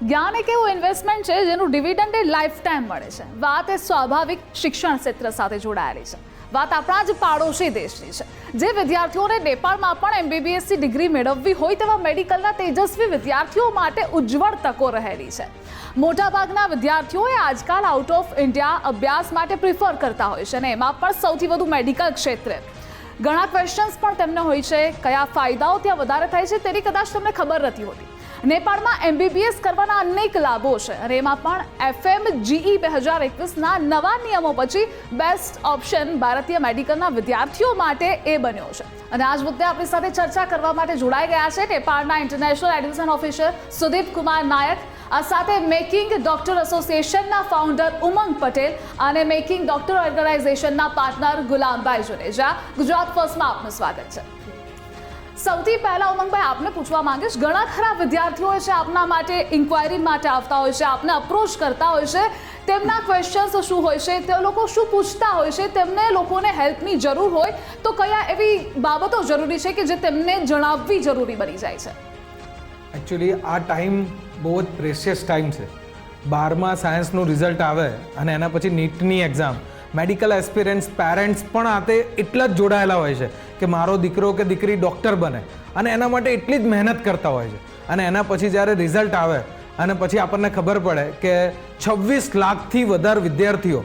જ્ઞાન એક એવું ઇન્વેસ્ટમેન્ટ છે જેનું ડિવિડન્ડ એ લાઈફ ટાઈમ મળે છે. વાત એ સ્વાભાવિક શિક્ષણ ક્ષેત્ર સાથે જોડાયેલી છે. વાત આપણા જ પાડોશી દેશની છે. જે વિદ્યાર્થીઓને નેપાળમાં પણ MBBSની ડિગ્રી મેળવવી હોય તેવા મેડિકલના તેજસ્વી વિદ્યાર્થીઓ માટે ઉજ્જવળ તકો રહેલી છે. મોટાભાગના વિદ્યાર્થીઓ આજકાલ આઉટ ઓફ ઇન્ડિયા અભ્યાસ માટે પ્રિફર કરતા હોય છે અને એમાં પણ સૌથી વધુ મેડિકલ ક્ષેત્રે. ઘણા ક્વેશ્ચન્સ પણ તેમને હોય છે. કયા ફાયદાઓ ત્યાં વધારે થાય છે તેની કદાચ તમને ખબર નથી હોતી. નેપાળમાં MBBS કરવાના અનેક લાભો છે અને એમાં પણ FMGE 2021ના નવા નિયમો પછી બેસ્ટ ઓપ્શન ભારતીય મેડિકલના વિદ્યાર્થીઓ માટે એ બન્યો છે. અને આજ મુદ્દે આપણી સાથે ચર્ચા કરવા માટે જોડાઈ ગયા છે નેપાળના international admission officer Sudeep Kumar Nayak, આ સાથે મેકિંગ ડોક્ટર એસોસિએશનના ફાઉન્ડર ઉમંગ પટેલ અને મેકિંગ ડોક્ટર ઓર્ગેનાઇઝેશનના પાર્ટનર ગુલામભાઈ જુનેજા. ગુજરાત ફર્સ્ટમાં આપનું સ્વાગત છે. સૌથી પહેલા ઉમંગભાઈ આપને પૂછવા માંગીશ, ઘણા ખરા વિદ્યાર્થીઓ છે આપના માટે ઇન્ક્વાયરી માટે આવતા હોય છે, આપને અપ્રોચ કરતા હોય છે. તેમના ક્વેશ્ચન્સ શું હોય છે, તે લોકો શું પૂછતા હોય છે, તેમને લોકોને હેલ્પની જરૂર હોય તો કયા એવી બાબતો જરૂરી છે કે જે તેમને જણાવવી જરૂરી બની જાય છે? એકચ્યુઅલી આ ટાઈમ બહુ જ પ્રેશિયસ ટાઈમ છે. 12મા સાયન્સનું રિઝલ્ટ આવે અને એના પછી નીટની એક્ઝામ. મેડિકલ એસ્પિરન્ટ્સ પેરેન્ટ્સ પણ આતે એટલા જ જોડાયેલા હોય છે કે મારો દીકરો કે દીકરી ડૉક્ટર બને અને એના માટે એટલી જ મહેનત કરતા હોય છે. અને એના પછી જ્યારે રિઝલ્ટ આવે અને પછી આપણને ખબર પડે કે 26 લાખથી વધારે વિદ્યાર્થીઓ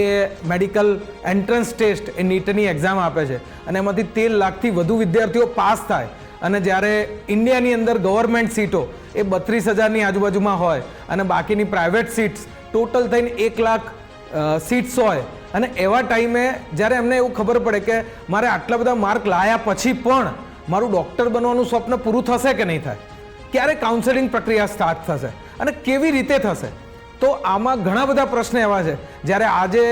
એ મેડિકલ એન્ટ્રન્સ ટેસ્ટ એ નીટની એક્ઝામ આપે છે અને એમાંથી 13 લાખથી વધુ વિદ્યાર્થીઓ પાસ થાય અને જ્યારે ઇન્ડિયાની અંદર ગવર્મેન્ટ સીટો એ 32,000ની આજુબાજુમાં હોય અને બાકીની પ્રાઇવેટ સીટ્સ ટોટલ થઈને 1 લાખ સીટ્સ હોય અને એવા ટાઈમે જ્યારે એમને એવું ખબર પડે કે મારે આટલા બધા માર્ક લાયા પછી પણ મારું ડૉક્ટર બનવાનું સ્વપ્ન પૂરું થશે કે નહીં થાય, ક્યારે કાઉન્સેલિંગ પ્રક્રિયા સ્ટાર્ટ થશે અને કેવી રીતે થશે, તો આમાં ઘણા બધા પ્રશ્ન એવા છે. જ્યારે આજે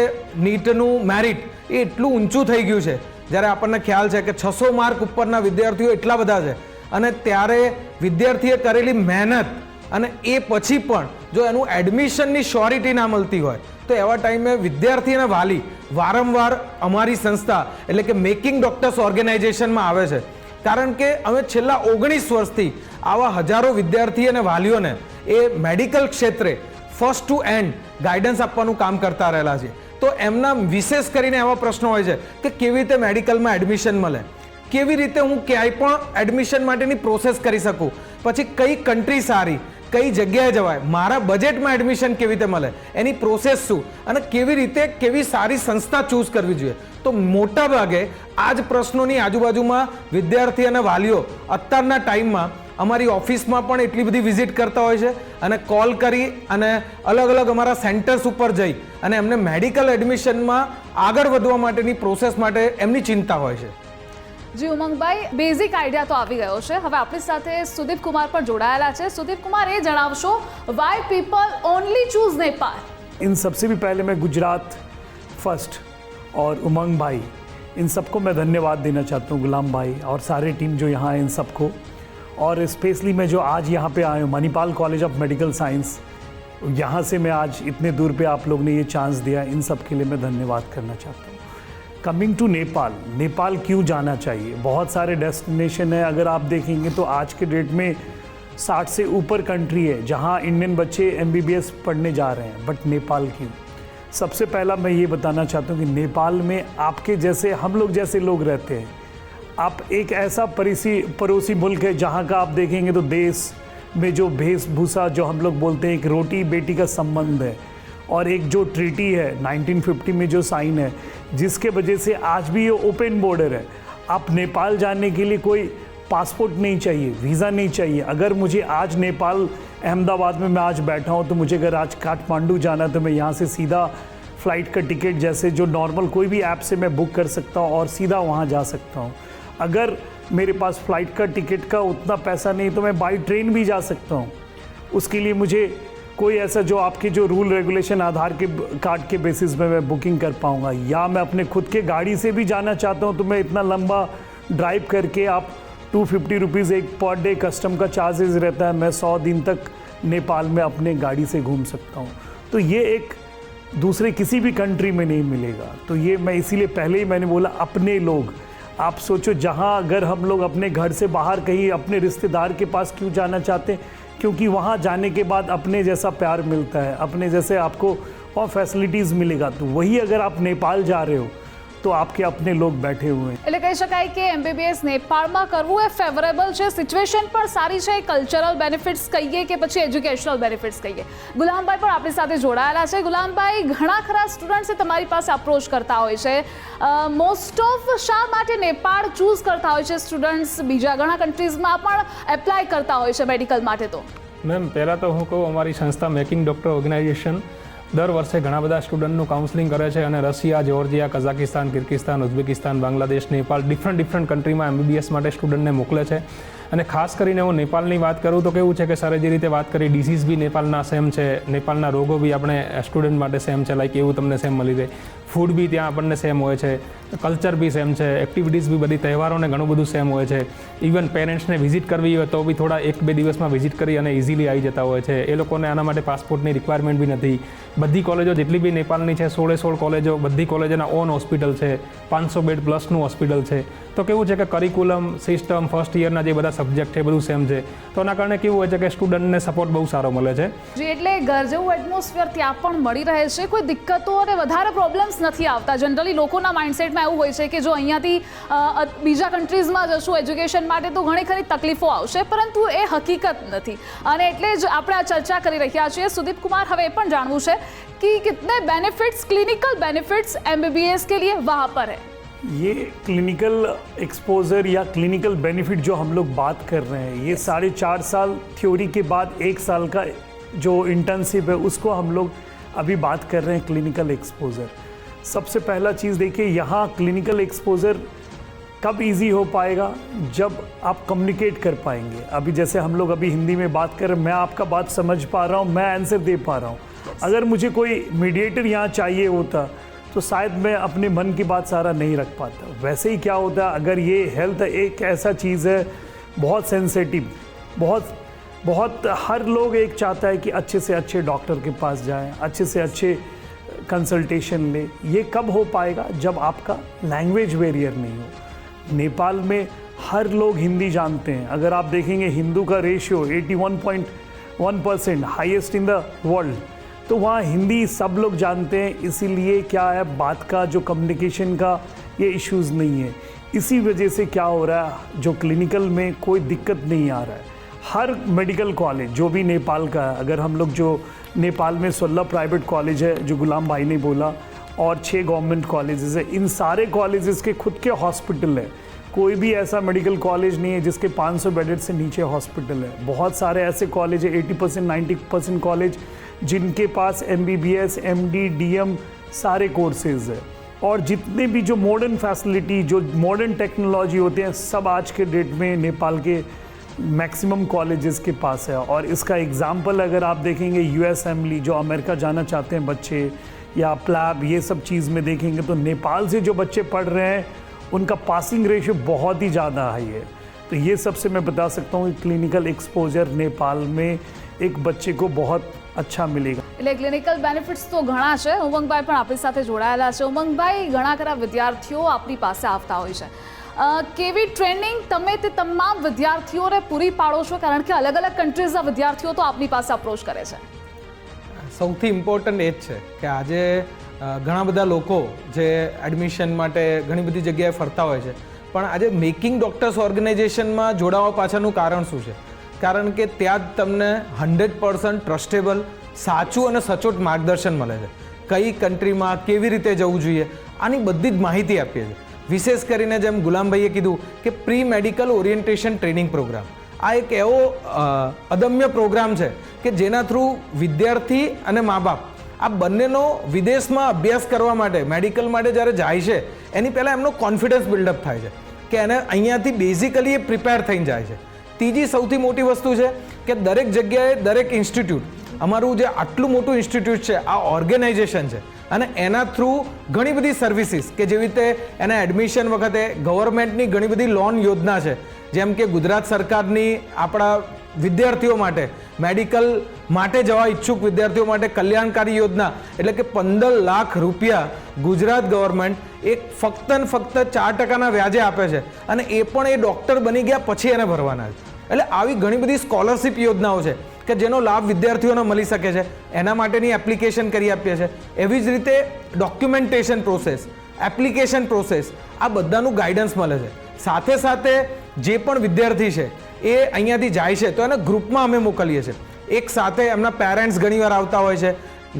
નીટનું મેરિટ એ એટલું ઊંચું થઈ ગયું છે, જ્યારે આપણને ખ્યાલ છે કે 600 માર્ક ઉપરના વિદ્યાર્થીઓ એટલા બધા છે અને ત્યારે વિદ્યાર્થીએ કરેલી મહેનત અને એ પછી પણ જો એનું એડમિશનની શ્યોરિટી ના મળતી હોય તો એવા ટાઈમે વિદ્યાર્થી અને વાલી વારંવાર અમારી સંસ્થા એટલે કે મેકિંગ ડોક્ટર્સ ઓર્ગેનાઇઝેશનમાં આવે છે. કારણ કે અમે છેલ્લા 19 વર્ષથી આવા હજારો વિદ્યાર્થી અને વાલીઓને એ મેડિકલ ક્ષેત્રે ફર્સ્ટ ટુ એન્ડ ગાઈડન્સ આપવાનું કામ કરતા રહેલા છે. તો એમના વિશેષ કરીને એવા પ્રશ્નો હોય છે કે કેવી રીતે મેડિકલમાં એડમિશન મળે, કેવી રીતે હું ક્યાંય પણ એડમિશન માટેની પ્રોસેસ કરી શકું, પછી કઈ કન્ટ્રી સારી, કઈ જગ્યાએ જવાય, મારા બજેટમાં એડમિશન કેવી રીતે મળે, એની પ્રોસેસ શું અને કેવી રીતે કેવી સારી સંસ્થા ચૂઝ કરવી જોઈએ. તો મોટા ભાગે આ જ પ્રશ્નોની આજુબાજુમાં વિદ્યાર્થી અને વાલીઓ અત્યારના ટાઈમમાં અમારી ઓફિસમાં પણ એટલી બધી વિઝિટ કરતા હોય છે અને કોલ કરી અને અલગ અલગ અમારા સેન્ટર્સ ઉપર જઈ અને એમને મેડિકલ એડમિશનમાં આગળ વધવા માટેની પ્રોસેસ માટે એમની ચિંતા હોય છે. જી ઉમંગભાઈ, બેઝિક આઈડિયા તો આવી ગયો છે. હવે આપણી સાથે સુદીપ કુમાર પણ જોડાયેલા છે. સુદીપ કુમાર, એ જણાવશો why people only choose Nepal? इन सबसे भी पहले मैं गुजरात फर्स्ट और उमंग भाई, इन सबको मैं धन्यवाद देना चाहता हूँ, गुलाम भाई और सारे टीम जो यहाँ है इन सबको. और स्पेशली मैं जो आज यहाँ पे आया हूँ Manipal college of medical science, यहाँ से मैं आज इतने दूर पे आप लोग ने ये चांस दिया, इन सब के लिए मैं धन्यवाद करना चाहता हूँ. कमिंग टू नेपाल, नेपाल क्यों जाना चाहिए? बहुत सारे डेस्टिनेशन है. अगर आप देखेंगे तो आज के डेट में 60 से ऊपर कंट्री है जहाँ इंडियन बच्चे MBBS पढ़ने जा रहे हैं, बट नेपाल क्यों? सबसे पहला मैं ये बताना चाहता हूँ कि नेपाल में आपके जैसे हम लोग जैसे लोग रहते हैं. आप एक ऐसा पड़ोसी मुल्क है जहाँ का आप देखेंगे तो देश में जो वेशभूषा जो हम लोग बोलते हैं एक रोटी बेटी का संबंध है और एक जो ट्रीटी है 1950 में जो साइन है जिसके वजह से आज भी ये ओपन बॉर्डर है. आप नेपाल जाने के लिए कोई पासपोर्ट नहीं चाहिए, वीज़ा नहीं चाहिए. अगर मुझे आज नेपाल अहमदाबाद में मैं आज बैठा हूँ तो मुझे अगर आज काठमांडू जाना तो मैं यहाँ से सीधा फ़्लाइट का टिकट जैसे जो नॉर्मल कोई भी ऐप से मैं बुक कर सकता हूँ और सीधा वहाँ जा सकता हूँ. अगर मेरे पास फ़्लाइट का टिकट का उतना पैसा नहीं तो मैं बाई ट्रेन भी जा सकता हूँ. उसके लिए मुझे कोई ऐसा जो आपके जो रूल रेगुलेशन आधार के कार्ड के बेसिस पे मैं बुकिंग कर पाऊँगा, या मैं अपने खुद के गाड़ी से भी जाना चाहता हूँ तो मैं इतना लंबा ड्राइव करके आप 250 रुपीज़ एक पर डे कस्टम का चार्जेस रहता है, मैं 100 दिन तक नेपाल में अपने गाड़ी से घूम सकता हूँ. तो ये एक दूसरे किसी भी कंट्री में नहीं मिलेगा. तो ये मैं इसीलिए पहले ही मैंने बोला अपने लोग. आप सोचो जहाँ अगर हम लोग अपने घर से बाहर कहीं अपने रिश्तेदार के पास क्यों जाना चाहते हैं, क्योंकि वहाँ जाने के बाद अपने जैसा प्यार मिलता है, अपने जैसे आपको और फैसिलिटीज़ मिलेगा। तो वही अगर आप नेपाल जा रहे हो तो आपके अपने लोग बैठे हुए हैं। એટલે કહી શકાય કે MBBS નેપાળમાં કરવું એ ફેવરેબલ છે, સિચ્યુએશન પણ સારી છે, કલ્ચરલ બેનિફિટ્સ કહીએ કે પછી એજ્યુકેશનલ બેનિફિટ્સ કહીએ. ગુલામભાઈ પણ આપણી સાથે જોડાયેલા છે. ગુલામભાઈ, ઘણા ખરા સ્ટુડન્ટ્સ તમારી પાસે અપ્રોચ કરતા હોય છે. મોસ્ટ ઓફ શા માટે નેપાળ ચૂઝ કરતા હોય છે સ્ટુડન્ટ્સ? બીજા ઘણા કન્ટ્રીઝમાં પણ એપ્લાય કરતા હોય છે મેડિકલ માટે. તો મેમ, પહેલાં તો હું કહું, અમારી સંસ્થા મેકિંગ ડૉક્ટર ઓર્ગેનાઇઝેશન દર વર્ષે ઘણા બધા સ્ટુડન્ટનું કાઉન્સલિંગ કરે છે અને Russia, Georgia, Kazakhstan, Kyrgyzstan, Uzbekistan, Bangladesh, Nepal, different કન્ટ્રીમાં MBBS માટે સ્ટુડન્ટને મોકલે છે. અને ખાસ કરીને હું નેપાળની વાત કરું તો કેવું છે કે સરે જે રીતે વાત કરી, ડિસીઝ બી નેપાળના સેમ છે, નેપાળના રોગો બી આપણે સ્ટુડન્ટ માટે સેમ છે, લાઈક એવું તમને સેમ મળી રહે. ફૂડ બી ત્યાં આપણને સેમ હોય છે, કલ્ચર બી સેમ છે, એક્ટિવિટીઝ બી બધી તહેવારોને ઘણું બધું સેમ હોય છે. ઇવન પેરેન્ટ્સને વિઝિટ કરવી હોય તો બી થોડા 1-2 દિવસમાં વિઝિટ કરી અને ઇઝીલી આવી જતા હોય છે. એ લોકોને આના માટે પાસપોર્ટની રિક્વાયરમેન્ટ બી નથી. બધી કોલેજો જેટલી બી નેપાળની છે, 16 કોલેજો, બધી કોલેજોના ઓન હોસ્પિટલ છે, 500 બેડ પ્લસનું હોસ્પિટલ છે. તો કેવું છે કે કરિક્યુલમ, સિસ્ટમ, ફર્સ્ટ યરના જે બધા સબ્જેક્ટ છે બધું સેમ છે. તો એના કારણે કેવું હોય છે કે સ્ટુડન્ટને સપોર્ટ બહુ સારો મળે છે. જી, એટલે ઘર જેવું એટમોસ્ફિયર ત્યાં પણ મળી રહે છે. કોઈ દિક્કતો અને વધારે પ્રોબ્લેમ્સ નથી આવતા. જનરલી લોકોના માઇન્ડસેટમાં એવું હોય છે કે જો અહીંયાથી બીજા કન્ટ્રીઝમાં જશું એજ્યુકેશન માટે તો ઘણી ખરી તકલીફો આવશે, પરંતુ એ હકીકત નથી. અને એટલે જ આપણે આ ચર્ચા કરી રહ્યા છીએ. સુદીપ કુમાર, હવે એ પણ જાણવું છે कि कितने बेनिफिट्स, क्लिनिकल बेनिफिट्स MBBS के लिए वहाँ पर है? ये क्लिनिकल एक्सपोजर या क्लिनिकल बेनिफिट जो हम लोग बात कर रहे हैं, ये 4.5 साल थ्योरी के बाद 1 साल का जो इंटर्नशिप है उसको हम लोग अभी बात कर रहे हैं क्लिनिकल एक्सपोजर. सबसे पहला चीज़ देखिए, यहाँ क्लिनिकल एक्सपोजर कब इजी हो पाएगा? जब आप कम्युनिकेट कर पाएंगे. अभी जैसे हम लोग अभी हिंदी में बात कर रहे हैं, मैं आपका बात समझ पा रहा हूँ, मैं आंसर दे पा रहा हूँ. अगर मुझे कोई मीडिएटर यहाँ चाहिए होता तो शायद मैं अपने मन की बात सारा नहीं रख पाता. वैसे ही क्या होता है, अगर ये हेल्थ एक ऐसा चीज़ है बहुत सेंसिटिव, बहुत हर लोग एक चाहता है कि अच्छे से अच्छे डॉक्टर के पास जाएं, अच्छे से अच्छे कंसल्टेशन ले. ये कब हो पाएगा? जब आपका लैंग्वेज बैरियर नहीं हो. नेपाल में हर लोग हिंदी जानते हैं. अगर आप देखेंगे हिंदू का ratio 81.1%, highest in the world. तो वहाँ हिंदी सब लोग जानते हैं. इसीलिए क्या है, बात का जो कम्युनिकेशन का ये इश्यूज़ नहीं है. इसी वजह से क्या हो रहा है, जो क्लिनिकल में कोई दिक्कत नहीं आ रहा है. हर मेडिकल कॉलेज जो भी नेपाल का है, अगर हम लोग जो नेपाल में 16 प्राइवेट कॉलेज है जो गुलाम भाई ने बोला और 6 गवर्नमेंट कॉलेजेस है, इन सारे कॉलेजेस के खुद के हॉस्पिटल है. कोई भी ऐसा मेडिकल कॉलेज नहीं है जिसके 500 बेडेड से नीचे हॉस्पिटल है. बहुत सारे ऐसे कॉलेज है, 80% 90% कॉलेज जिनके पास MBBS, MD, DM सारे कोर्सेज है. और जितने भी जो मॉडर्न फैसिलिटी, जो मॉडर्न टेक्नोलॉजी होते हैं, सब आज के डेट में नेपाल के मैक्सिमम कॉलेजेस के पास है. और इसका एग्जाम्पल अगर आप देखेंगे USMLE, जो अमेरिका जाना चाहते हैं बच्चे, या प्लैब, ये सब चीज़ में देखेंगे तो नेपाल से जो बच्चे पढ़ रहे हैं उनका पासिंग रेशियो बहुत ही ज़्यादा हाई है. तो ये सबसे मैं बता सकता हूँ कि क्लिनिकल एक्सपोजर नेपाल में एक बच्चे को बहुत अच्छा मिलेगा. એટલે ક્લિનિકલ બેનિફિટ્સ તો ઘણા છે. ઉમંગભાઈ પણ આપણી સાથે જોડાયેલા છે. ઉમંગભાઈ, ઘણા ખરા વિદ્યાર્થીઓ આપણી પાસે આવતા હોય છે. કેવી ટ્રેનિંગ તમે તે તમામ વિદ્યાર્થીઓને પૂરી પાડો છો? કારણ કે અલગ અલગ કન્ટ્રીઝના વિદ્યાર્થીઓ તો આપણી પાસે અપ્રોચ કરે છે. સૌથી ઇમ્પોર્ટન્ટ એ જ છે કે આજે ઘણા બધા લોકો જે એડમિશન માટે ઘણી બધી જગ્યાએ ફરતા હોય છે, પણ આજે મેકિંગ ડૉક્ટર્સ ઓર્ગેનાઇઝેશનમાં જોડાવા પાછળનું કારણ શું છે? કારણ કે ત્યાં જ તમને 100% ટ્રસ્ટેબલ, સાચું અને સચોટ માર્ગદર્શન મળે છે. કઈ કન્ટ્રીમાં કેવી રીતે જવું જોઈએ આની બધી જ માહિતી આપીએ છીએ. વિશેષ કરીને જેમ ગુલામભાઈએ કીધું કે pre medical orientation training programme, આ એક એવો અદમ્ય પ્રોગ્રામ છે કે જેના થ્રુ વિદ્યાર્થી અને મા બાપ આ બંનેનો વિદેશમાં અભ્યાસ કરવા માટે, મેડિકલ માટે જ્યારે જાય છે એની પહેલાં એમનો કોન્ફિડન્સ બિલ્ડઅપ થાય છે કે એને અહીંયાથી બેઝિકલી એ પ્રિપેર થઈને જાય છે. ત્રીજી સૌથી મોટી વસ્તુ છે કે દરેક જગ્યાએ, દરેક ઇન્સ્ટિટ્યૂટ, અમારું જે આટલું મોટું ઇન્સ્ટિટ્યૂટ છે, આ ઓર્ગેનાઇઝેશન છે અને એના થ્રુ ઘણી બધી સર્વિસીસ કે જેવી રીતે એના એડમિશન વખતે ગવર્મેન્ટની ઘણી બધી લોન યોજના છે, જેમ કે ગુજરાત સરકારની આપણા વિદ્યાર્થીઓ માટે, મેડિકલ માટે જવા ઈચ્છુક વિદ્યાર્થીઓ માટે કલ્યાણકારી યોજના, એટલે કે 15 લાખ રૂપિયા ગુજરાત ગવર્મેન્ટ એક ફક્ત ને ફક્ત 4% વ્યાજે આપે છે અને એ પણ એ ડૉક્ટર બની ગયા પછી એને ભરવાના છે. એટલે આવી ઘણી બધી સ્કોલરશિપ યોજનાઓ છે. કે જેનો લાભ વિદ્યાર્થીઓને મળી શકે છે, એના માટેની એપ્લિકેશન કરી આપીએ છીએ. એવી જ રીતે ડોક્યુમેન્ટેશન પ્રોસેસ, એપ્લિકેશન પ્રોસેસ, આ બધાનું ગાઈડન્સ મળે છે. સાથે સાથે જે પણ વિદ્યાર્થી છે એ અહીંયાથી જાય છે તો એને ગ્રુપમાં અમે મોકલીએ છીએ. એક સાથે એમના પેરેન્ટ્સ ઘણીવાર આવતા હોય છે,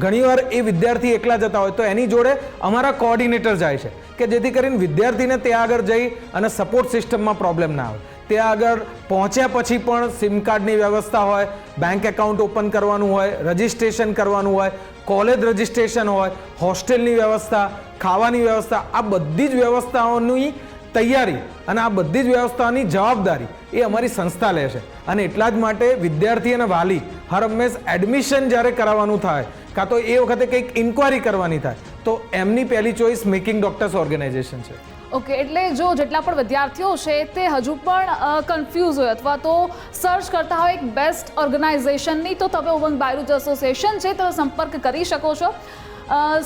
ઘણીવાર એ વિદ્યાર્થી એકલા જતા હોય તો એની જોડે અમારા કોઓર્ડિનેટર જાય છે કે જેથી કરીને વિદ્યાર્થીને ત્યાં આગળ જઈ અને સપોર્ટ સિસ્ટમમાં પ્રોબ્લેમ ના આવે. ત્યાં આગળ પહોંચ્યા પછી પણ સિમ કાર્ડની વ્યવસ્થા હોય, બેંક એકાઉન્ટ ઓપન કરવાનું હોય, રજિસ્ટ્રેશન કરવાનું હોય, કોલેજ રજિસ્ટ્રેશન હોય, હોસ્ટેલની વ્યવસ્થા, ખાવાની વ્યવસ્થા, આ બધી જ વ્યવસ્થાઓની તૈયારી અને આ બધી જ વ્યવસ્થાની જવાબદારી એ અમારી સંસ્થા લે છે. અને એટલા જ માટે વિદ્યાર્થી અને વાલી હર હંમેશ એડમિશન જ્યારે કરાવવાનું થાય કાં તો એ વખતે કંઈક ઇન્ક્વાયરી કરવાની થાય તો એમની પહેલી ચોઈસ મેકિંગ ડોક્ટર્સ ઓર્ગેનાઇઝેશન છે. ઓકે, એટલે જો જેટલા પણ વિદ્યાર્થીઓ છે તે હજુ પણ કન્ફ્યુઝ હોય અથવા તો સર્ચ કરતા હોય એક બેસ્ટ ઓર્ગેનાઇઝેશનની, તો તમે ઉમંગ બાયરુચ એસોસિએશન છે તમે સંપર્ક કરી શકો છો.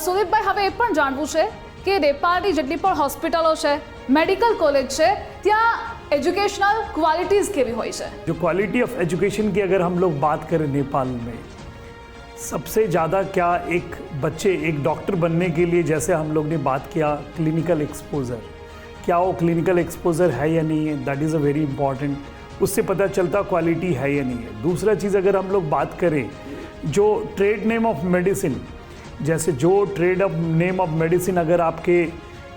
સુદીપભાઈ, હવે એ પણ જાણવું છે કે નેપાળની જેટલી પણ હોસ્પિટલો છે, मेडिकल कॉलेज है, ત્યાં एजुकेशनल क्वालिटीज़ केवी हुई है? जो क्वालिटी ऑफ एजुकेशन की अगर हम लोग बात करें नेपाल में, सबसे ज़्यादा क्या एक बच्चे एक डॉक्टर बनने के लिए, जैसे हम लोग ने बात किया क्लिनिकल एक्सपोजर, क्या वो क्लिनिकल एक्सपोजर है या नहीं है, that is a very important. उससे पता चलता क्वालिटी है या नहीं है. दूसरा चीज़ अगर हम लोग बात करें जो ट्रेड नेम ऑफ मेडिसिन, जैसे जो trade off name of medicine अगर आपके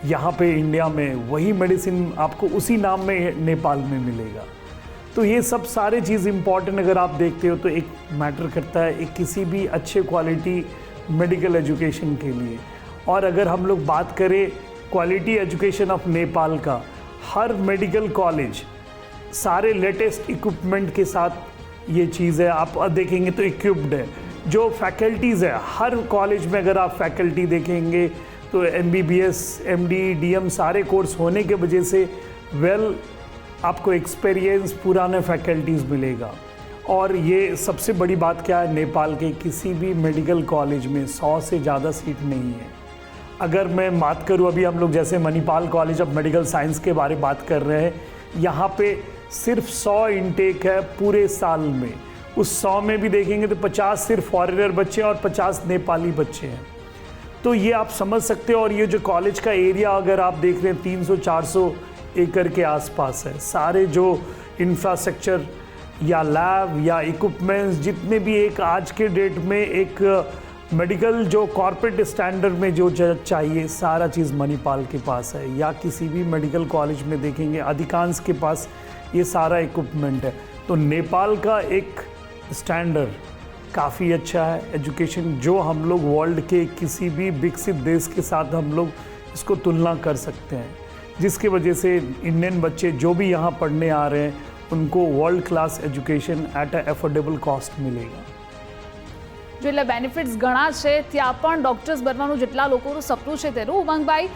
यहाँ पे इंडिया में वही मेडिसिन आपको उसी नाम में नेपाल में मिलेगा. तो ये सब सारे चीज़ इम्पॉर्टेंट अगर आप देखते हो तो एक मैटर करता है एक किसी भी अच्छे क्वालिटी मेडिकल एजुकेशन के लिए. और अगर हम लोग बात करें क्वालिटी एजुकेशन ऑफ नेपाल का, हर मेडिकल कॉलेज सारे लेटेस्ट इक्विपमेंट के साथ ये चीज़ है. आप देखेंगे तो इक्विप्ड है. जो फैकल्टीज़ है हर कॉलेज में, अगर आप फैकल्टी देखेंगे तो MBBS, MD, DM सारे कोर्स होने के वजह से आपको एक्सपीरियंस पुराने फैकल्टीज़ मिलेगा. और ये सबसे बड़ी बात क्या है, नेपाल के किसी भी मेडिकल कॉलेज में 100 से ज़्यादा सीट नहीं है. अगर मैं बात करूँ, अभी हम लोग जैसे Manipal college of medical science के बारे में बात कर रहे हैं, यहाँ पे सिर्फ 100 इनटेक है पूरे साल में. उस 100 में भी देखेंगे तो 50 सिर्फ फॉरेनर बच्चे और 50 नेपाली बच्चे हैं. तो ये आप समझ सकते हो. और ये जो कॉलेज का एरिया अगर आप देख रहे हैं 300-400 एकड़ के आसपास है. सारे जो इंफ्रास्ट्रक्चर या लैब या इक्विपमेंट्स जितने भी एक आज के डेट में एक मेडिकल जो कॉर्पोरेट स्टैंडर्ड में जो चाहिए सारा चीज़ मणिपाल के पास है. या किसी भी मेडिकल कॉलेज में देखेंगे अधिकांश के पास ये सारा इक्विपमेंट है. तो नेपाल का एक स्टैंडर्ड काफ़ी अच्छा है एजुकेशन, जो हम लोग वर्ल्ड के किसी भी विकसित देश के साथ हम लोग इसको तुलना कर सकते हैं. जिसकी वजह से इंडियन बच्चे जो भी यहाँ पढ़ने आ रहे हैं उनको world class education at a affordable cost मिलेगा. जो એટલે બેનિફિટ્સ ઘણા છે, ત્યાં પણ ડૉક્ટર્સ બનવાનું જેટલા લોકોનું સપનું છે તેનું, ઉમંગભાઈ,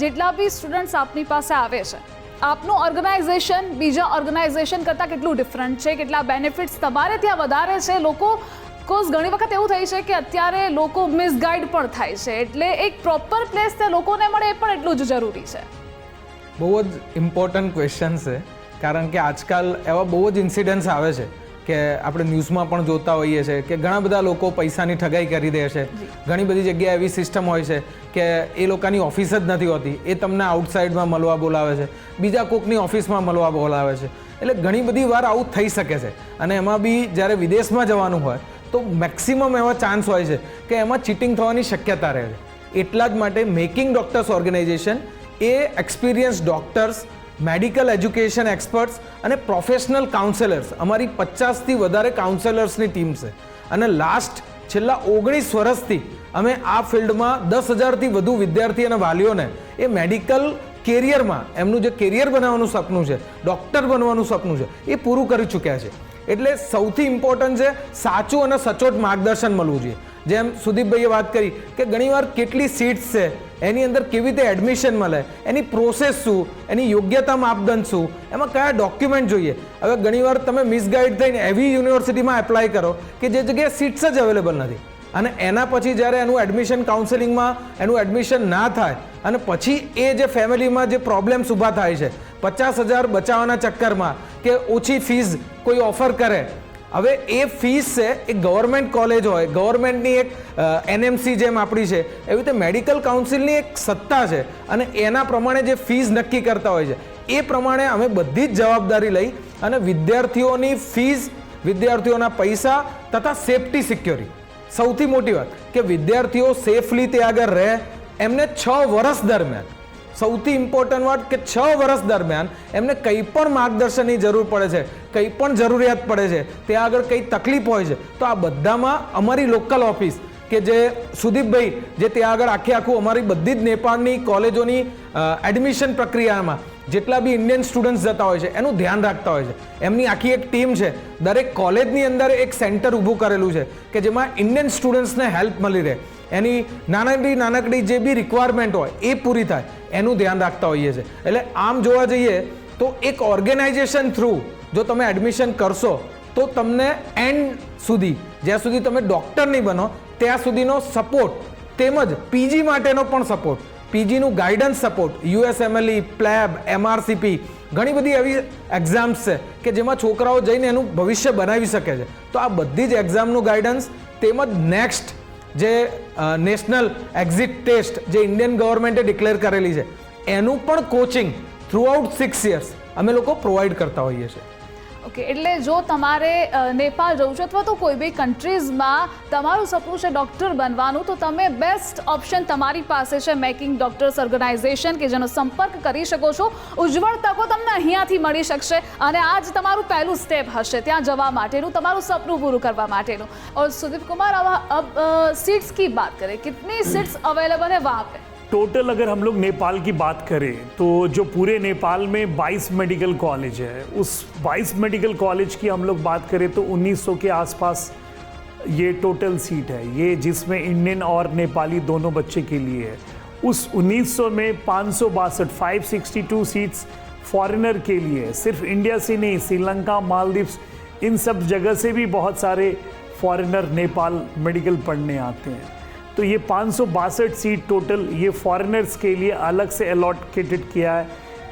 જેટલા બી સ્ટુડન્ટ્સ આપની પાસે આવે છે, આપનું ઓર્ગેનાઇઝેશન બીજા ઓર્ગેનાઇઝેશન કરતાં કેટલું ડિફરન્ટ છે, કેટલા બેનિફિટ્સ તમારે ત્યાં વધારે છે? લોકો કોઝ ઘણી વખત એવું થાય છે કે અત્યારે લોકો મિસગાઈડ પણ થાય છે, એટલે એક પ્રોપર પ્લેસ તે લોકોને મળે એ પણ એટલું જ જરૂરી છે. બહુ જ ઇમ્પોર્ટન્ટ ક્વેશ્ચન છે, કારણ કે આજકાલ એવા બહુ જ ઇન્સિડન્ટ્સ આવે છે કે આપણે ન્યૂઝમાં પણ જોતા હોઈએ છીએ કે ઘણા બધા લોકો પૈસાની ઠગાઈ કરી દે છે. ઘણી બધી જગ્યાએ એવી સિસ્ટમ હોય છે કે એ લોકોની ઓફિસ જ નથી હોતી, એ તમને આઉટસાઇડમાં મળવા બોલાવે છે, બીજા કોકની ઓફિસમાં મળવા બોલાવે છે. એટલે ઘણી બધી વાર આવું થઈ શકે છે. અને એમાં બી જ્યારે વિદેશમાં જવાનું હોય તો મેક્સિમમ એવા ચાન્સ હોય છે કે એમાં ચીટિંગ થવાની શક્યતા રહે છે. એટલા જ માટે મેકિંગ ડોક્ટર્સ ઓર્ગેનાઇઝેશન એ experience doctors, medical education experts અને પ્રોફેશનલ કાઉન્સેલર્સ, અમારી 50થી વધારે કાઉન્સેલર્સની ટીમ છે. અને છેલ્લા 19 વર્ષથી અમે આ ફિલ્ડમાં 10,000થી વધુ વિદ્યાર્થી અને વાલીઓને એ મેડિકલ કેરિયરમાં એમનું જે કેરિયર બનાવવાનું સપનું છે, ડૉક્ટર બનવાનું સપનું છે, એ પૂરું કરી ચૂક્યા છે. એટલે સૌથી ઇમ્પોર્ટન્ટ છે સાચું અને સચોટ માર્ગદર્શન મળવું જોઈએ. જેમ સુદીપભાઈએ વાત કરી કે ઘણીવાર કેટલી સીટ્સ છે, એની અંદર કેવી રીતે એડમિશન મળે, એની પ્રોસેસ શું, એની યોગ્યતા માપદંડ શું, એમાં કયા ડોક્યુમેન્ટ જોઈએ. હવે ઘણીવાર તમે મિસગાઈડ થઈને એવી યુનિવર્સિટીમાં એપ્લાય કરો કે જે જગ્યાએ સીટ્સ જ અવેલેબલ નથી, અને એના પછી જ્યારે એનું એડમિશન કાઉન્સેલિંગમાં એનું એડમિશન ના થાય અને પછી એ જે ફેમિલીમાં જે પ્રોબ્લેમ્સ ઊભા થાય છે, 50,000 બચાવવાના ચક્કરમાં કે ઓછી ફીસ કોઈ ઓફર કરે હવે એ ફીસ છે એ ગવર્મેન્ટ કોલેજ હોય, ગવર્મેન્ટની એક એનએમસી જેમ આપણી છે એવી રીતે મેડિકલ કાઉન્સિલની એક સત્તા છે અને એના પ્રમાણે જે ફીસ નક્કી કરતા હોય છે એ પ્રમાણે અમે બધી જ જવાબદારી લઈ અને વિદ્યાર્થીઓની ફીસ, વિદ્યાર્થીઓના પૈસા તથા સેફટી સિક્યોરિટી, સૌથી મોટી વાત કે વિદ્યાર્થીઓ સેફલી ત્યાં આગળ રહે, એમને 6 વર્ષ દરમિયાન, સૌથી ઇમ્પોર્ટન્ટ વાત કે 6 વર્ષ દરમિયાન એમને કંઈ પણ માર્ગદર્શનની જરૂર પડે છે, કંઈ પણ જરૂરિયાત પડે છે, ત્યાં આગળ કંઈ તકલીફ હોય છે તો આ બધામાં અમારી લોકલ ઓફિસ કે જે સુદીપભાઈ જે ત્યાં આગળ આખું અમારી બધી જ નેપાળની કોલેજોની એડમિશન પ્રક્રિયામાં જેટલા બી ઇન્ડિયન સ્ટુડન્ટ્સ જતા હોય છે એનું ધ્યાન રાખતા હોય છે. એમની આખી એક ટીમ છે, દરેક કોલેજની અંદર એક સેન્ટર ઊભું કરેલું છે કે જેમાં ઇન્ડિયન સ્ટુડન્ટ્સને હેલ્પ મળી રહે, એની નાનકડી જે બી રિક્વાયરમેન્ટ હોય એ પૂરી થાય એનું ધ્યાન રાખતા હોઈએ છીએ. એટલે આમ જોવા જઈએ તો એક ઓર્ગેનાઇઝેશન થ્રુ જો તમે એડમિશન કરશો તો તમને એન્ડ સુધી, જ્યાં સુધી તમે ડૉક્ટર નહીં બનો ત્યાં સુધીનો સપોર્ટ, તેમજ પીજી માટેનો પણ સપોર્ટ, પીજીનું ગાઈડન્સ સપોર્ટ, યુએસએમએલઈ, પ્લેબ, એમઆરસીપી, ઘણી બધી એવી એક્ઝામ્સ છે કે જેમાં છોકરાઓ જઈને એનું ભવિષ્ય બનાવી શકે છે. તો આ બધી જ એક્ઝામનું ગાઈડન્સ તેમજ નેક્સ્ટ જે નેશનલ એક્ઝિટ ટેસ્ટ જે ઇન્ડિયન ગવર્મેન્ટે ડિક્લેર કરેલી છે એનું પણ કોચિંગ થ્રુઆઉટ 6 યર્સ અમે લોકો પ્રોવાઈડ કરતા હોઈએ છીએ. ઓકે, એટલે જો તમારે નેપાળ જવું છે અથવા તો કોઈ બી કન્ટ્રીઝમાં તમારું સપનું છે ડૉક્ટર બનવાનું, તો તમે બેસ્ટ ઓપ્શન તમારી પાસે છે મેકિંગ ડૉક્ટર્સ ઓર્ગેનાઇઝેશન કે જેનો સંપર્ક કરી શકો છો. ઉજ્જવળ તકો તમને અહીંયાથી મળી શકશે અને આ જ તમારું પહેલું સ્ટેપ હશે ત્યાં જવા માટેનું, તમારું સપનું પૂરું કરવા માટેનું. और सुदीप कुमार, अब सीट्स की बात करें, कितनी सीट्स अवेलेबल है वहाँ पे? टोटल अगर हम लोग नेपाल की बात करें तो जो पूरे नेपाल में 22 मेडिकल कॉलेज है, उस 22 मेडिकल कॉलेज की हम लोग बात करें तो 1900 के आसपास ये टोटल सीट है, ये जिसमें इंडियन और नेपाली दोनों बच्चे के लिए है. उस 1900 में 562 सीट्स फॉरेनर के लिए है. सिर्फ इंडिया से नहीं, श्रीलंका, मालदीव्स, इन सब जगह से भी बहुत सारे फॉरेनर नेपाल मेडिकल पढ़ने आते हैं. तो ये 562 सीट टोटल ये फॉरेनर्स के लिए अलग से अलॉकेटेड किया है.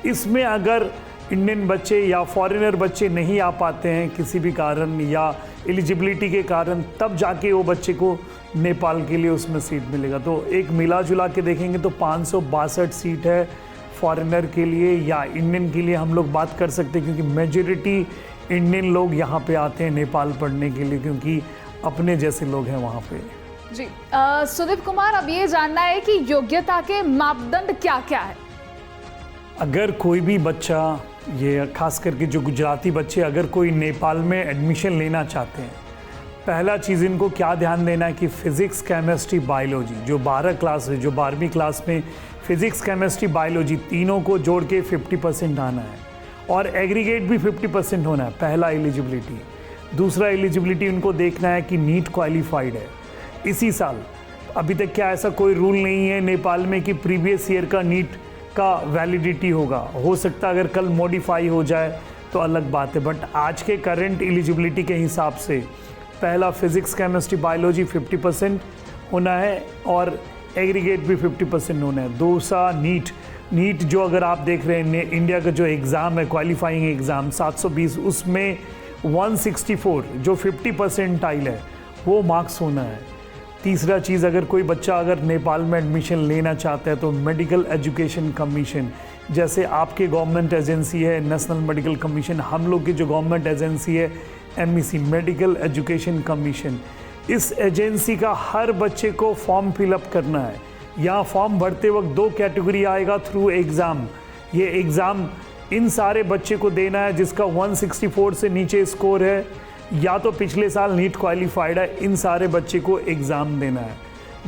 इसमें अगर इंडियन बच्चे या फॉरेनर बच्चे नहीं आ पाते हैं किसी भी कारण या एलिजिबिलिटी के कारण, तब जाके वो बच्चे को नेपाल के लिए उसमें सीट मिलेगा. तो एक मिला जुला के देखेंगे तो 562 सीट है फॉरेनर के लिए या इंडियन के लिए हम लोग बात कर सकते हैं, क्योंकि मेजॉरिटी इंडियन लोग यहाँ पे आते हैं नेपाल पढ़ने के लिए, क्योंकि अपने जैसे लोग हैं वहाँ पे. जी सुदीप कुमार, अब ये जानना है कि योग्यता के मापदंड क्या क्या है? अगर कोई भी बच्चा, ये खास करके जो गुजराती बच्चे अगर कोई नेपाल में एडमिशन लेना चाहते हैं, पहला चीज़ इनको क्या ध्यान देना है कि फ़िज़िक्स, केमिस्ट्री, बायोलॉजी, जो 12 क्लास है, जो 12वीं क्लास में फ़िज़िक्स, केमिस्ट्री, बायोलॉजी तीनों को जोड़ के 50% आना है और एग्रीगेट भी 50% होना है, पहला एलिजिबिलिटी. दूसरा एलिजिबिलिटी उनको देखना है कि नीट क्वालिफाइड है इसी साल. अभी तक क्या ऐसा कोई रूल नहीं है नेपाल में कि प्रीवियस ईयर का नीट का वैलिडिटी होगा, हो सकता है अगर कल मॉडिफाई हो जाए तो अलग बात है, बट आज के करंट एलिजिबिलिटी के हिसाब से पहला फिज़िक्स, केमिस्ट्री, बायोलॉजी 50% होना है और एग्रीगेट भी 50% होना है. दूसरा नीट जो अगर आप देख रहे हैं इंडिया का जो एग्ज़ाम है, क्वालिफाइंग एग्ज़ाम 720, उसमें 164 जो 50% है वो मार्क्स होना है. तीसरा चीज़, अगर कोई बच्चा अगर नेपाल में एडमिशन लेना चाहता है तो मेडिकल एजुकेशन कमीशन, जैसे आपके गवर्नमेंट एजेंसी है नेशनल मेडिकल कमीशन, हम लोग की जो गवर्नमेंट एजेंसी है MEC मेडिकल एजुकेशन कमीशन, इस एजेंसी का हर बच्चे को फॉर्म फिलअप करना है. यहाँ फॉर्म भरते वक्त 2 कैटेगरी आएगा थ्रू एग्ज़ाम. ये एग्ज़ाम इन सारे बच्चे को देना है जिसका 164 से नीचे स्कोर है या तो पिछले साल नीट क्वालिफाइड है. इन सारे बच्चे को एग्ज़ाम देना है.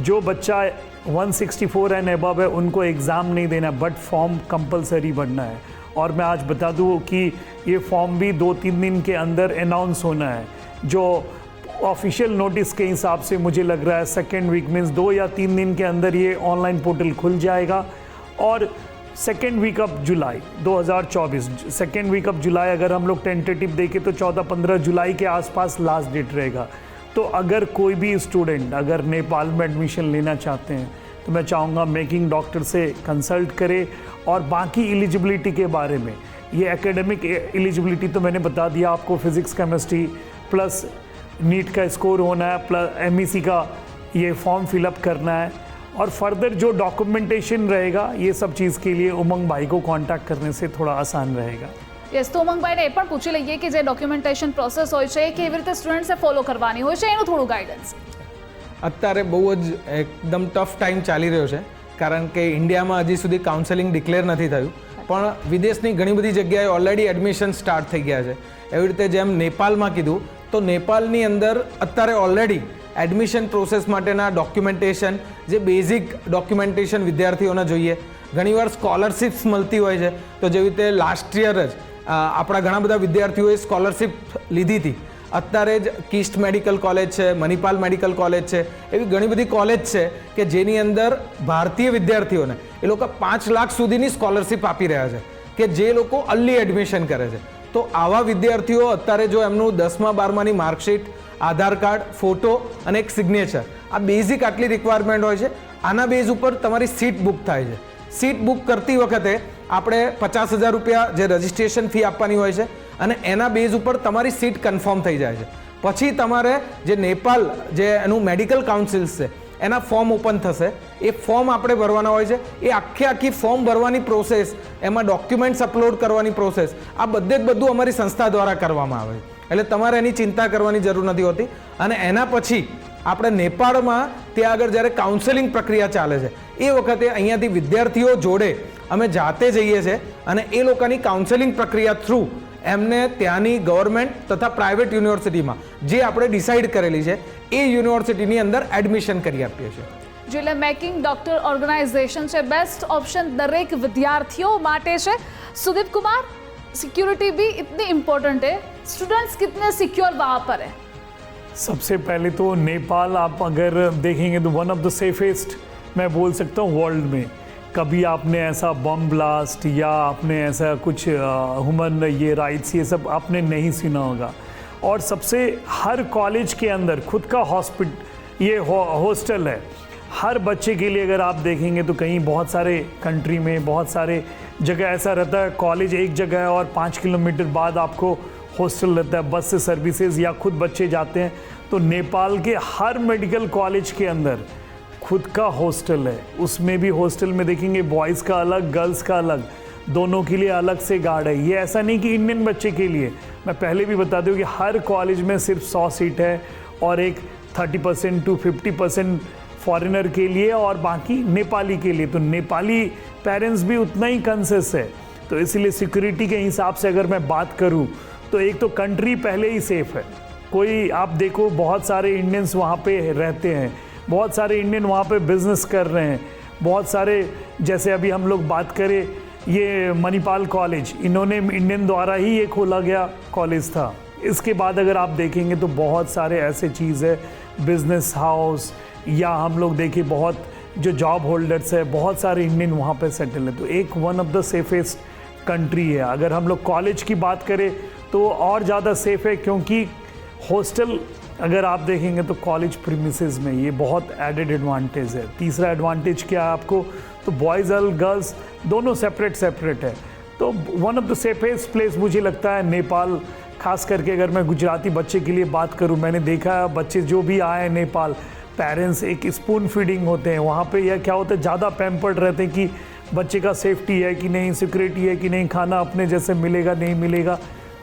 जो बच्चा 164 एंड अबव है उनको एग्ज़ाम नहीं देना है, बट फॉर्म कंपलसरी भरना है. और मैं आज बता दूँ कि ये फॉर्म भी 2-3 दिन के अंदर अनाउंस होना है. जो ऑफिशियल नोटिस के हिसाब से मुझे लग रहा है 2nd वीक मीन्स 2 या 3 दिन के अंदर ये ऑनलाइन पोर्टल खुल जाएगा. और 2nd वीक ऑफ जुलाई 2024, 2nd वीक ऑफ जुलाई अगर हम लोग टेंटेटिव देखें तो 14-15 जुलाई के आसपास लास्ट डेट रहेगा. तो अगर कोई भी स्टूडेंट अगर नेपाल में एडमिशन लेना चाहते हैं तो मैं चाहूँगा मेकिंग डॉक्टर से कंसल्ट करें. और बाकी एलिजिबिलिटी के बारे में, ये एकेडमिक एलिजिबिलिटी तो मैंने बता दिया आपको, फिज़िक्स, केमिस्ट्री, प्लस नीट का स्कोर होना है, प्लस MEC का ये फॉर्म फिलअप करना है, और फर्दर जो डॉक्यूमेंटेशन रहेगा ये सब चीज़ के लिए उमंग भाई को कांटेक्ट करने से थोड़ा आसान रहेगा. યસ, તો ઉમંગભાઈને એ પણ પૂછી લઈએ કે જે ડોક્યુમેન્ટેશન પ્રોસેસ હોય છે એ કેવી રીતે સ્ટુડન્ટ્સે ફોલો કરવાની હોય છે, એનું થોડું ગાઈડન્સ. અત્યારે બહુ જ એકદમ ટફ ટાઈમ ચાલી રહ્યો છે, કારણ કે ઇન્ડિયામાં હજી સુધી કાઉન્સેલિંગ ડિક્લેર નથી થયું, પણ વિદેશની ઘણી બધી જગ્યાએ ઓલરેડી એડમિશન સ્ટાર્ટ થઈ ગયા છે. એવી રીતે જેમ નેપાળમાં કીધું, તો નેપાળની અંદર અત્યારે ઓલરેડી એડમિશન પ્રોસેસ માટેના ડોક્યુમેન્ટેશન, જે બેઝિક ડોક્યુમેન્ટેશન વિદ્યાર્થીઓને જોઈએ, ઘણીવાર સ્કોલરશિપ્સ મળતી હોય છે. તો જેવી રીતે લાસ્ટ યર જ આપણા ઘણા બધા વિદ્યાર્થીઓએ સ્કોલરશિપ લીધી હતી. અત્યારે જ કિસ્ટ મેડિકલ કોલેજ છે, મણિપાલ મેડિકલ કોલેજ છે, એવી ઘણી બધી કોલેજ છે કે જેની અંદર ભારતીય વિદ્યાર્થીઓને એ લોકો 5 લાખ સુધીની સ્કોલરશિપ આપી રહ્યા છે, કે જે લોકો અર્લી એડમિશન કરે છે. તો આવા વિદ્યાર્થીઓ અત્યારે જો એમનું 10મા 12માની માર્કશીટ, આધાર કાર્ડ, ફોટો અને એક સિગ્નેચર, આ બેઝિક આટલી રિક્વાયરમેન્ટ હોય છે. આના બેઝ ઉપર તમારી સીટ બુક થાય છે. સીટ બુક કરતી વખતે આપણે 50,000 રૂપિયા જે રજિસ્ટ્રેશન ફી આપવાની હોય છે, અને એના બેઝ ઉપર તમારી સીટ કન્ફર્મ થઈ જાય છે. પછી તમારે જે નેપાળ જે એનું મેડિકલ કાઉન્સિલ્સ છે એના ફોર્મ ઓપન થશે. એ ફોર્મ આપણે ભરવાના હોય છે. એ આખી ફોર્મ ભરવાની પ્રોસેસ, એમાં ડોક્યુમેન્ટ્સ અપલોડ કરવાની પ્રોસેસ, આ બધું અમારી સંસ્થા દ્વારા કરવામાં આવે છે. એટલે તમારે એની ચિંતા કરવાની જરૂર નથી હોતી. અને એના પછી આપણે નેપાળમાં ત્યાં આગળ જ્યારે કાઉન્સેલિંગ પ્રક્રિયા ચાલે છે એ વખતે અહીંયાથી વિદ્યાર્થીઓ જોડે અમે જાતે જઈએ છીએ, અને એ લોકોની કાઉન્સેલિંગ પ્રક્રિયા થ્રુ એમને ત્યાંની ગવર્મેન્ટ તથા પ્રાઇવેટ યુનિવર્સિટીમાં જે આપણે ડિસાઇડ કરેલી છે એ યુનિવર્સિટીની અંદર એડમિશન કરી આપીએ છીએ. જો એટલે મેકિંગ ડોક્ટર ઓર્ગેનાઇઝેશન છે બેસ્ટ ઓપ્શન દરેક વિદ્યાર્થીઓ માટે છે. सुदीप कुमार, सिक्योरिटी भी इतनी इम्पोर्टेंट है, स्टूडेंट्स कितने सिक्योर वहाँ पर है? सबसे पहले तो नेपाल आप अगर देखेंगे तो वन ऑफ द सेफेस्ट मैं बोल सकता हूँ वर्ल्ड में. कभी आपने ऐसा बम ब्लास्ट या आपने ऐसा कुछ ह्यूमन ये राइट्स ये सब आपने नहीं सुना होगा. और सबसे हर कॉलेज के अंदर खुद का ये हॉस्टल है हर बच्चे के लिए. अगर आप देखेंगे तो कहीं बहुत सारे कंट्री में बहुत सारे जगह ऐसा रहता है, कॉलेज एक जगह है और 5 किलोमीटर बाद आपको हॉस्टल रहता है, बस से सर्विसेज या खुद बच्चे जाते हैं. तो नेपाल के हर मेडिकल कॉलेज के अंदर खुद का हॉस्टल है. उसमें भी हॉस्टल में देखेंगे बॉयज़ का अलग, गर्ल्स का अलग, दोनों के लिए अलग से गार्ड है. ये ऐसा नहीं कि इंडियन बच्चे के लिए, मैं पहले भी बता दूं कि हर कॉलेज में सिर्फ 100 सीट है और एक 30% to 50% फॉरेनर के लिए और बाकी नेपाली के लिए. तो नेपाली पेरेंट्स भी उतना ही कंसेस है. तो इसलिए सिक्योरिटी के हिसाब से अगर मैं बात करूं तो एक तो कंट्री पहले ही सेफ़ है. कोई आप देखो बहुत सारे इंडियंस वहाँ पे रहते हैं, बहुत सारे इंडियन वहाँ पे बिज़नेस कर रहे हैं, बहुत सारे जैसे अभी हम लोग बात करें ये मणिपाल कॉलेज, इन्होंने इंडियन द्वारा ही ये खोला गया कॉलेज था. इसके बाद अगर आप देखेंगे तो बहुत सारे ऐसे चीज़ है, बिजनेस हाउस या हम लोग देखें बहुत जो जॉब होल्डर्स है, बहुत सारे इंडियन वहाँ पे सेटल है. तो एक one of the safest country है. अगर हम लोग कॉलेज की बात करें तो और ज़्यादा सेफ़ है, क्योंकि हॉस्टल अगर आप देखेंगे तो कॉलेज प्रीमिसेस में ये बहुत एडेड एडवांटेज है. तीसरा एडवांटेज क्या है आपको, तो बॉयज़ और गर्ल्स दोनों सेपरेट है. तो one of the safest place मुझे लगता है नेपाल. खास करके अगर मैं गुजराती बच्चे के लिए बात करूं, मैंने देखा है बच्चे जो भी आए हैं नेपाल, पेरेंट्स एक स्पून फीडिंग होते हैं वहाँ पे. या क्या होता है ज़्यादा पैम्पर्ड रहते हैं कि बच्चे का सेफ्टी है कि नहीं, सिक्योरिटी है कि नहीं, खाना अपने जैसे मिलेगा नहीं मिलेगा.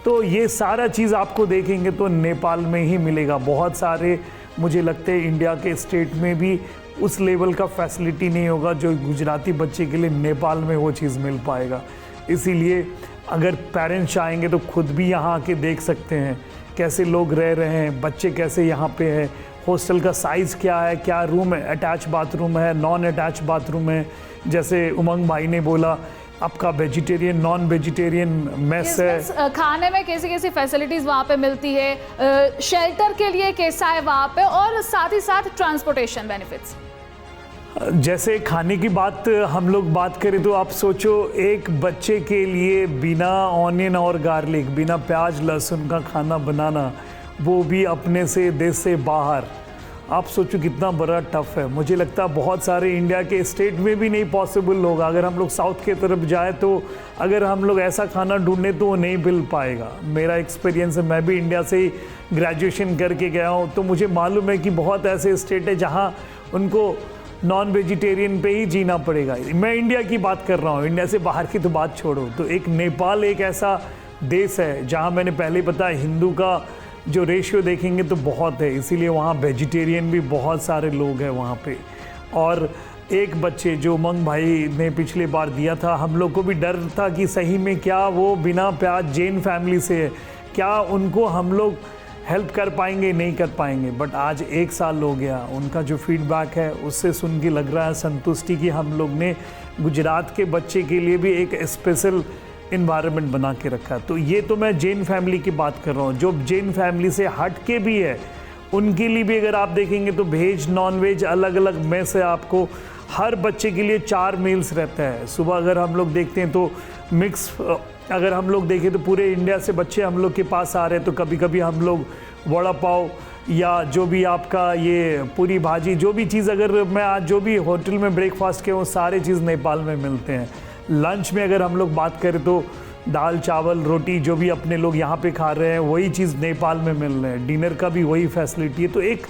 तो ये सारा चीज़ आपको देखेंगे तो नेपाल में ही मिलेगा. बहुत सारे मुझे लगते हैं इंडिया के स्टेट में भी उस लेवल का फैसिलिटी नहीं होगा जो गुजराती बच्चे के लिए नेपाल में वो चीज़ मिल पाएगा. इसीलिए अगर पेरेंट्स चाहेंगे तो खुद भी यहाँ आके देख सकते हैं कैसे लोग रह रहे हैं, बच्चे कैसे यहाँ पे है, हॉस्टल का साइज़ क्या है, क्या रूम है, अटैच बाथरूम है, नॉन अटैच बाथरूम है. जैसे उमंग भाई ने बोला आपका वेजिटेरियन नॉन वेजिटेरियन मेस है. खाने में कैसी कैसी फैसिलिटीज़ वहाँ पे मिलती है, शेल्टर के लिए कैसा है वहाँ पे, और साथ ही साथ ट्रांसपोर्टेशन बेनिफिट्स. जैसे खाने की बात हम लोग बात करें तो आप सोचो एक बच्चे के लिए बिना ऑनियन और गार्लिक, बिना प्याज लहसुन का खाना बनाना, वो भी अपने से देश से बाहर. आप सोचो कितना बड़ा टफ है। मुझे लगता है बहुत सारे इंडिया के स्टेट में भी नहीं पॉसिबल होगा। अगर हम लोग साउथ के तरफ जाए तो अगर हम लोग ऐसा खाना ढूंढने तो वो नहीं मिल पाएगा। मेरा एक्सपीरियंस है, मैं भी इंडिया से ही ग्रेजुएशन करके गया हूँ, तो मुझे मालूम है कि बहुत ऐसे स्टेट है जहाँ उनको नॉन वेजिटेरियन पे ही जीना पड़ेगा। मैं इंडिया की बात कर रहा हूँ, इंडिया से बाहर की तो बात छोड़ो। तो एक नेपाल एक ऐसा देश है जहाँ मैंने पहले ही बताया हिंदू का जो रेशियो देखेंगे तो बहुत है, इसीलिए वहाँ वेजिटेरियन भी बहुत सारे लोग हैं वहाँ पे। और एक बच्चे जो उमंग भाई ने पिछले बार दिया था, हम लोग को भी डर था कि सही में क्या वो बिना प्याज जैन फैमिली से है, क्या उनको हम लोग हेल्प कर पाएंगे नहीं कर पाएंगे। बट आज 1 साल हो गया, उनका जो फीडबैक है उससे सुन के लग रहा है संतुष्टि कि हम लोग ने गुजरात के बच्चे के लिए भी एक स्पेशल इन्वायरमेंट बना के रखा। तो ये तो मैं जैन फैमिली की बात कर रहा हूँ। जो जैन फैमिली से हट के भी है उनके लिए भी अगर आप देखेंगे तो वेज नॉन वेज अलग अलग मेस है। आपको हर बच्चे के लिए 4 मील्स रहता है। सुबह अगर हम लोग देखते हैं तो मिक्स, अगर हम लोग देखें तो पूरे इंडिया से बच्चे हम लोग के पास आ रहे हैं। तो कभी कभी हम लोग वड़ा पाव या जो भी आपका ये पूरी भाजी जो भी चीज़, अगर मैं आज जो भी होटल में ब्रेकफास्ट के वो सारे चीज़ नेपाल में मिलते हैं। लंच में अगर हम लोग बात करें तो दाल चावल रोटी जो भी अपने लोग यहाँ पे खा रहे हैं वही चीज़ नेपाल में मिल रहे हैं। डिनर का भी वही फैसिलिटी है। तो एक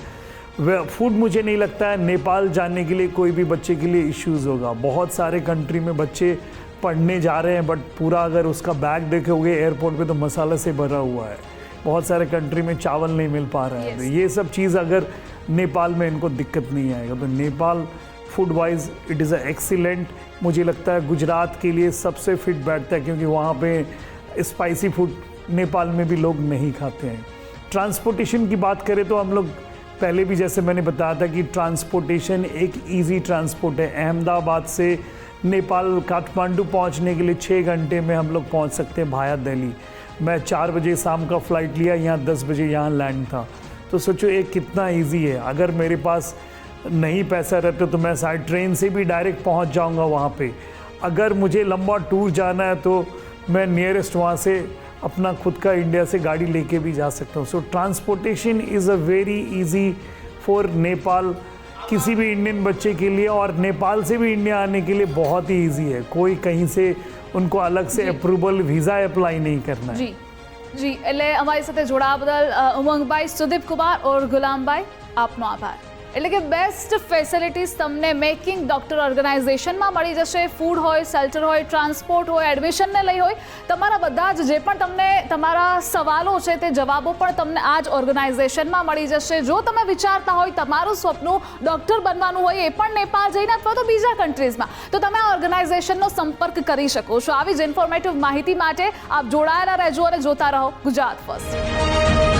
फूड मुझे नहीं लगता है नेपाल जाने के लिए कोई भी बच्चे के लिए इश्यूज़ होगा। बहुत सारे कंट्री में बच्चे पढ़ने जा रहे हैं बट पूरा अगर उसका बैग देखोगे एयरपोर्ट पे तो मसाला से भरा हुआ है। बहुत सारे कंट्री में चावल नहीं मिल पा रहा है। तो ये सब चीज़ अगर नेपाल में इनको दिक्कत नहीं आएगा। तो Nepal food wise it is excellent. मुझे लगता है गुजरात के लिए सबसे फिट बैठता है क्योंकि वहाँ पे स्पाइसी फूड नेपाल में भी लोग नहीं खाते हैं। ट्रांसपोर्टेशन की बात करें तो हम लोग पहले भी जैसे मैंने बताया था कि ट्रांसपोर्टेशन एक इजी ट्रांसपोर्ट है। अहमदाबाद से नेपाल काठमांडू पहुँचने के लिए 6 घंटे में हम लोग पहुँच सकते हैं भाया दिल्ली। मैं 4 बजे शाम का फ़्लाइट लिया, यहाँ 10 बजे यहाँ लैंड था। तो सोचो एक कितना ईजी है। अगर मेरे पास नहीं पैसा रहता तो मैं शायद ट्रेन से भी डायरेक्ट पहुंच जाऊंगा वहाँ पे। अगर मुझे लंबा टूर जाना है तो मैं नियरेस्ट वहाँ से अपना खुद का इंडिया से गाड़ी लेके भी जा सकता हूँ। So transportation is a very easy for Nepal, किसी भी इंडियन बच्चे के लिए। और नेपाल से भी इंडिया आने के लिए बहुत ही ईजी है। कोई कहीं से उनको अलग से अप्रूवल वीज़ा अप्लाई नहीं करना है। जी એટલે અમારી સાથે જોડાવા બદલ ઉમંગભાઈ, સુદીપ કુમાર और ગુલામભાઈ આપનો આભાર। એટલે કે બેસ્ટ ફેસિલિટીઝ તમને મેકિંગ ડૉક્ટર ઓર્ગેનાઇઝેશનમાં મળી જશે। ફૂડ હોય, શેલ્ટર હોય, ટ્રાન્સપોર્ટ હોય, એડમિશનને લઈ હોય, તમારા બધા જ જે પણ તમને તમારા સવાલો છે તે જવાબો પણ તમને આ જ ઓર્ગેનાઇઝેશનમાં મળી જશે। જો તમે વિચારતા હોય તમારું સ્વપ્ન ડૉક્ટર બનવાનું હોય એ પણ નેપાળ જઈને અથવા તો બીજા કન્ટ્રીઝમાં, તો તમે આ ઓર્ગેનાઇઝેશનનો સંપર્ક કરી શકો છો। આવી જ ઇન્ફોર્મેટિવ માહિતી માટે આપ જોડાયેલા રહેજો અને જોતા રહો ગુજરાત ફર્સ્ટ।